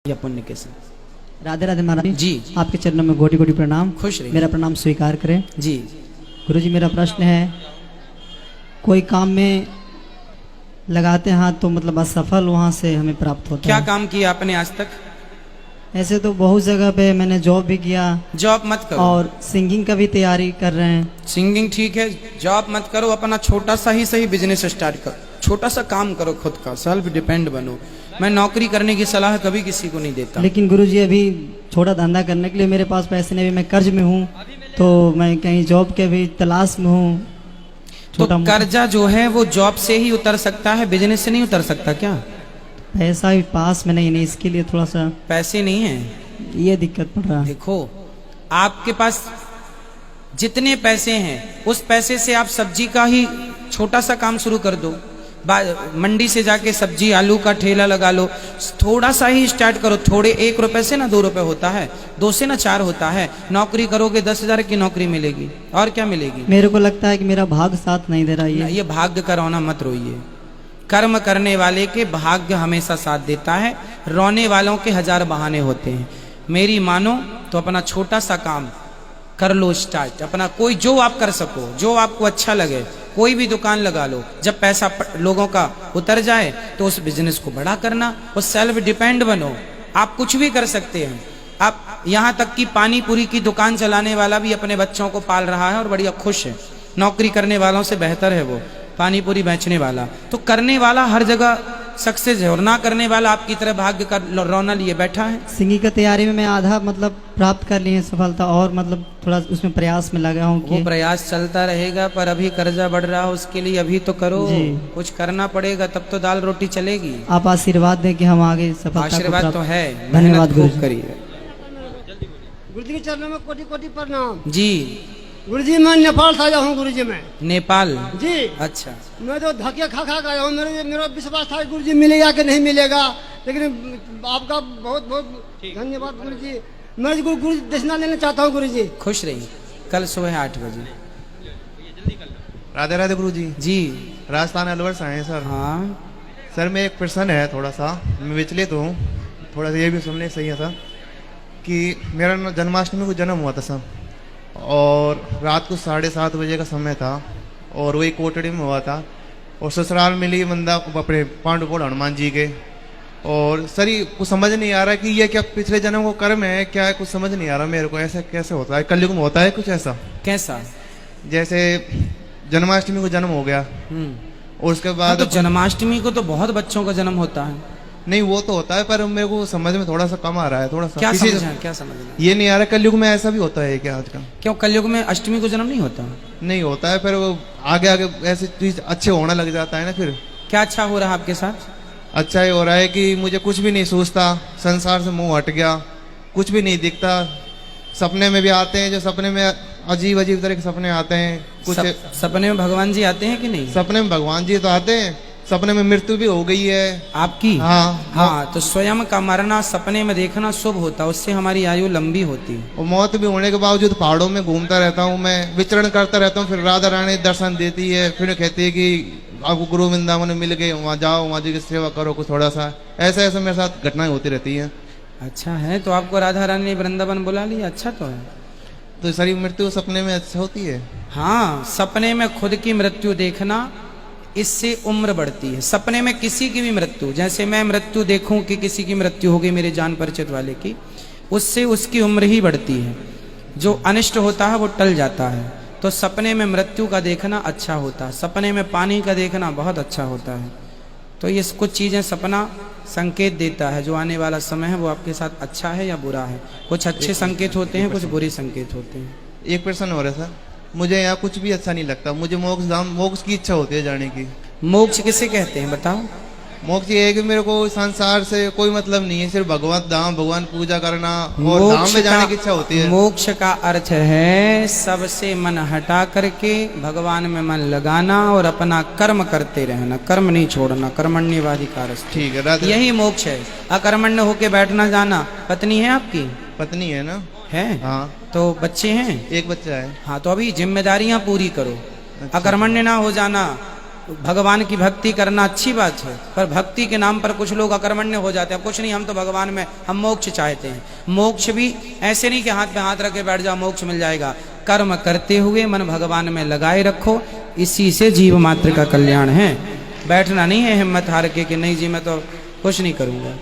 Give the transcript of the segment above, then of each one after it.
या पुण्य के साथ। राधे राधे महाराज जी आपके चरणों में कोटि कोटि प्रणाम। खुश रहिए। मेरा प्रणाम स्वीकार करें। जी गुरुजी मेरा प्रश्न है, कोई काम में लगाते हैं हाथ तो मतलब असफल वहाँ से हमें प्राप्त होता क्या है। काम किया आपने आज तक? ऐसे तो बहुत जगह पे मैंने जॉब भी किया जॉब मत करो और सिंगिंग का भी तैयारी कर रहे हैं। सिंगिंग ठीक है, जॉब मत करो, अपना छोटा सा ही सही बिजनेस स्टार्ट करो, छोटा सा काम करो, खुद का सेल्फ डिपेंड बनो। मैं नौकरी करने की सलाह कभी किसी को नहीं देता। लेकिन गुरुजी अभी छोटा धंधा करने के लिए मेरे पास पैसे नहीं, मैं कर्ज में हूँ, तो मैं कहीं जॉब के भी तलाश में हूँ। तो कर्जा जो है वो जॉब से ही उतर सकता है, बिजनेस से नहीं उतर सकता क्या? पैसा भी पास में नहीं, इसके लिए थोड़ा सा पैसे नहीं है, ये दिक्कत पड़ रहा है। देखो आपके पास जितने पैसे हैं उस पैसे से आप सब्जी का ही छोटा सा काम शुरू कर दो। मंडी से जाके सब्जी आलू का ठेला लगा लो, थोड़ा सा ही स्टार्ट करो। थोड़े 1 रुपए से ना 2 रुपए होता है, 2 से ना 4 होता है। नौकरी करोगे 10,000 की नौकरी मिलेगी, और क्या मिलेगी? मेरे को लगता है कि मेरा भाग्य साथ नहीं दे रहा है। ये भाग्य का रोना मत रोइए। कर्म करने वाले के भाग्य हमेशा साथ देता है, रोने वालों के 1000 बहाने होते हैं। मेरी मानो तो अपना छोटा सा काम कर लो स्टार्ट, अपना कोई जो आप कर सको, जो आपको अच्छा लगे, कोई भी दुकान लगा लो। जब पैसा लोगों का उतर जाए तो उस बिजनेस को बड़ा करना, उस सेल्फ डिपेंड बनो। आप कुछ भी कर सकते हैं। आप यहाँ तक कि पानी पूरी की दुकान चलाने वाला भी अपने बच्चों को पाल रहा है और बढ़िया खुश है। नौकरी करने वालों से बेहतर है वो पानी पूरी बेचने वाला। तो करने वाला हर जगह सक्सेस है, और ना करने वाला आपकी तरह भाग्य का रोना लिए बैठा है। सिंगिंग की तैयारी में मैं आधा मतलब प्राप्त कर लिए सफलता, और मतलब थोड़ा उसमें प्रयास में लगा हूँ। वो प्रयास चलता रहेगा, पर अभी कर्जा बढ़ रहा है, उसके लिए अभी तो करो, कुछ करना पड़ेगा, तब तो दाल रोटी चलेगी। आप आशीर्वाद दें कि हम आगे सफलता। आशीर्वाद तो है, धन्यवाद गुरु करिए। गुरु जी के चरणों में कोटि कोटि प्रणाम। जी गुरु जी मैं नेपाल से आया हूँ। गुरु जी मैं नेपाल जी, अच्छा। मैं तो धक्के खा खा गया हूँ। मेरा विश्वास था गुरु जी मिलेगा कि नहीं मिलेगा, लेकिन आपका बहुत बहुत धन्यवाद गुरु जी। मैं गुरु दक्षिणा लेना चाहता हूँ गुरु जी। खुश रहिए। कल सुबह 8 बजे। राधे राधे गुरु जी। जी राजस्थान अलवर से आए हैं सर। हाँ सर मैं एक प्रश्न है, थोड़ा सा मैं विचलित हूँ, थोड़ा सा ये भी सुनने सही है सर कि मेरा जन्माष्टमी को जन्म हुआ था सर, और रात को 7:30 बजे का समय था, और वही कोटड़ी में हुआ था, और ससुराल मिली बंदा अपने पांडुपुर हनुमान जी के। और सर ये कुछ समझ नहीं आ रहा कि ये क्या पिछले जन्म को कर्म है क्या है, कुछ समझ नहीं आ रहा मेरे को। ऐसा कैसे होता है? कलयुग में होता है कुछ ऐसा? कैसा? जैसे जन्माष्टमी को जन्म हो गया, और उसके बाद तो जन्माष्टमी को तो बहुत बच्चों का जन्म होता है। नहीं वो तो होता है, पर मेरे को समझ में थोड़ा सा कम आ रहा है। थोड़ा सा क्या समझ, क्या समझ ये नहीं आ रहा कलयुग में ऐसा भी होता है क्या आज का? क्यों कलयुग में अष्टमी को जन्म नहीं होता? नहीं होता है, पर वो आगे आगे ऐसी चीज अच्छे होने लग जाता है ना। फिर क्या अच्छा हो रहा है आपके साथ? अच्छा ये हो रहा है कि मुझे कुछ भी नहीं सोचता, संसार से मुंह हट गया, कुछ भी नहीं दिखता। सपने में भी आते हैं, जो सपने में अजीब अजीब तरह के सपने आते हैं। कुछ सपने में भगवान जी आते हैं कि नहीं? सपने में भगवान जी तो आते हैं, सपने में मृत्यु भी हो गई है आपकी। हाँ हाँ, तो स्वयं का मरना सपने में देखना शुभ होता है, उससे हमारी आयु लंबी होती है। और मौत भी होने के बावजूद पहाड़ों में घूमता रहता हूँ, मैं विचरण करता रहता हूँ। फिर राधा रानी दर्शन देती है, फिर कहती है कि आपको गुरु वृंदावन में मिल गए, वहाँ जाओ, वहाँ जी की सेवा करो कुछ थोड़ा सा। ऐसा ऐसा मेरे साथ घटनाएं होती रहती हैं। अच्छा है, तो आपको राधा रानी ने वृंदावन बुला लिया, अच्छा तो है। तो सारी मृत्यु सपने में अच्छा होती है? हाँ, सपने में खुद की मृत्यु देखना, इससे उम्र बढ़ती है। सपने में किसी की भी मृत्यु, जैसे मैं मृत्यु देखूं कि किसी की मृत्यु हो गई मेरे जान परिचित वाले की, उससे उसकी उम्र ही बढ़ती है। जो अनिष्ट होता है वो टल जाता है। तो सपने में मृत्यु का देखना अच्छा होता है, सपने में पानी का देखना बहुत अच्छा होता है। तो ये कुछ चीज़ें सपना संकेत देता है, जो आने वाला समय है वो आपके साथ अच्छा है या बुरा है। कुछ अच्छे संकेत होते हैं, कुछ बुरे संकेत होते हैं। एक प्रश्न हो रहा है सर, मुझे यहाँ कुछ भी अच्छा नहीं लगता। मुझे मोक्ष की इच्छा होती है जाने की। मोक्ष किसे कहते हैं बताओ? मोक्ष ये है कि मेरे को संसार से कोई मतलब नहीं है, सिर्फ भगवान धाम, भगवान पूजा करना और धाम में जाने की इच्छा होती है। मोक्ष का अर्थ है सबसे मन हटा करके भगवान में मन लगाना और अपना कर्म करते रहना, कर्म नहीं छोड़ना। कर्मण्यवाधिकारस्ते। ठीक है, यही मोक्ष है। अकर्मण्य होके बैठना जाना। पत्नी है आपकी? पत्नी है ना? है। हाँ। तो बच्चे हैं? एक बच्चा है। हाँ, तो अभी जिम्मेदारियां पूरी करो। अकर्मण्य ना हो जाना, भगवान की भक्ति करना अच्छी बात है, पर भक्ति के नाम पर कुछ लोग अकर्मण्य हो जाते हैं। कुछ नहीं, हम तो भगवान में हम मोक्ष चाहते हैं। मोक्ष भी ऐसे नहीं कि हाथ पे हाथ रख के बैठ जाओ मोक्ष मिल जाएगा। कर्म करते हुए मन भगवान में लगाए रखो, इसी से जीव मात्र का कल्याण है। बैठना नहीं है हिम्मत हार के कि नहीं जी मैं तो कुछ नहीं करूँगा।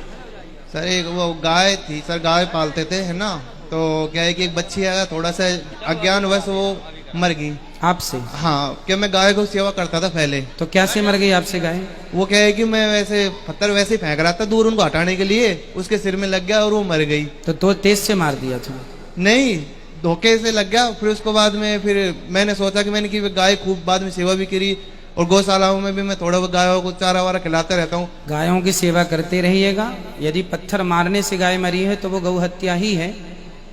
सर एक वो गाय थी सर, गाय पालते थे है ना, तो क्या है कि एक बच्ची आया, थोड़ा सा अज्ञानवश वो मर गई आपसे? हाँ, क्या मैं गाय को सेवा करता था पहले। तो कैसे मर गई आपसे गाय? वो क्या है कि मैं वैसे पत्थर वैसे ही फेंक रहा था दूर उनको हटाने के लिए, उसके सिर में लग गया और वो मर गई। तो तेज से मार दिया था? नहीं, धोखे से लग गया। फिर उसको बाद में फिर मैंने सोचा कि मैंने कि गाय खूब बाद में सेवा भी करी, और गौशालाओं में भी मैं थोड़ा बहुत गायों को चारा वारा खिलाता रहता हूँ। गायों की सेवा करते रहिएगा। यदि पत्थर मारने से गाय मरी है तो वो गौ हत्या ही है।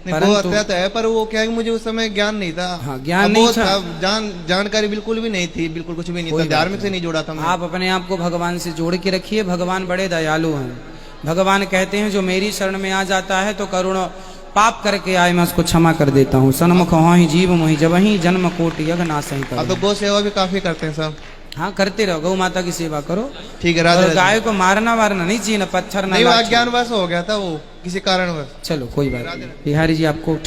वो हत्या तो है, पर वो क्या है कि मुझे उस समय ज्ञान नहीं था। हाँ, ज्ञान नहीं था, जानकारी बिल्कुल भी नहीं थी, बिल्कुल कुछ भी नहीं था, धार्मिक से नहीं जोड़ा था मैं। आप अपने आप को भगवान से जोड़ के रखिए। भगवान बड़े दयालु हैं। भगवान कहते हैं जो मेरी शरण में आ जाता है तो करुण पाप करके आए मैं उसको क्षमा कर देता हूँ। सन्मुख हो ही जीव मोहि जब ही जन्म कोट यज्ञ नासहि करो। अब तो गौ सेवा भी काफी करते हैं सब। हाँ, करते रहो, गौ माता की सेवा करो। ठीक है। और गाय को मारना वारना नहीं चाहिए, ना पत्थर ना नहीं, अज्ञानवश हो गया था वो किसी कारणवश। चलो कोई बात नहीं। बिहारी जी आपको ठीक